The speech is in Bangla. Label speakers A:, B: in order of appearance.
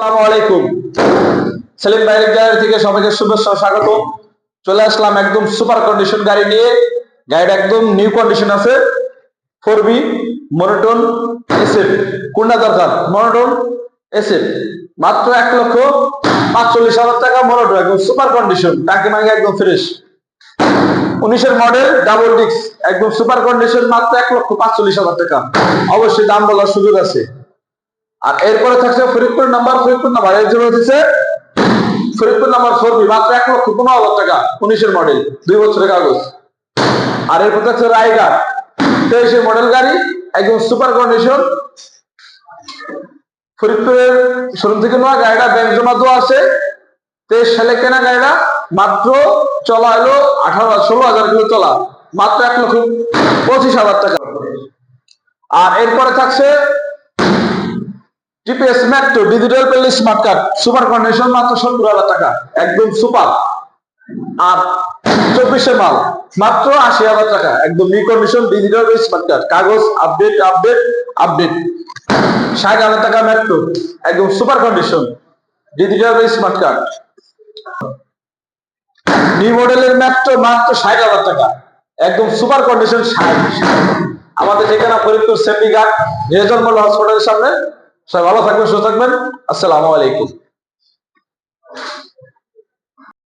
A: আসসালামু আলাইকুম। সেলিম বাইরের গ্যালারি থেকে সবাইকে শুভেচ্ছা স্বাগত। চলে আসলাম একদম সুপার কন্ডিশন গাড়ি নিয়ে। গাড়িটা একদম নিউ কন্ডিশন আছে। 4B monotone SF. কোনটা দরকার? Monotone SF. মাত্র 1,45,000 টাকা মনোটন, একদম সুপার কন্ডিশন, টাকি মাঙ্গি একদম ফ্রেশ। 19-এর মডেল, ডাবল ডিস্ক, একদম সুপার কন্ডিশন, মাত্র 1,45,000 টাকা। অবশ্যই দাম বলার সুযোগ আছে। আর এরপরে থাকছে ফরিদপুর নাম্বার এর জন্য হচ্ছে ফরিদপুর নাম্বার 4B, মাত্র 1,15,000 টাকা, 19-এর মডেল, 2 বছরের কাগজ। আর এরপর থাকছে রাইডার 23-এর মডেল গাড়ি, একদম সুপার কন্ডিশন। ফরিদপুরের শোরুম থেকে নেওয়া গাড়িটা, ব্যাংক জমা দেওয়া আছে। 23 সালে কেনা গাড়িটা, মাত্র চলা হলো 16,000 কিলো চলা, মাত্র 1,25,000 টাকা। আর এরপরে থাকছে TPS metro digital play smart card, super condition, মাত্র 70,000 টাকা, একদম সুপার। আর 24-এর মাল, মাত্র 80,000 টাকা, একদম new condition, digital smart card, কাগজ আপডেট আপডেট আপডেট। 60,000 টাকা মেট্রো, একদম super condition, digital smart card. New মডেলের মেট্রো, মাত্র 60,000 টাকা, একদম সুপার কন্ডিশন। 60। আমাদের ঠিকানা ফরিদপুর সেন্ডিঘাট, নিয়োজনমূল হসপিটালের সামনে। সবাই ভালো থাকবেন, সুস্থ থাকবেন। আসসালামু আলাইকুম।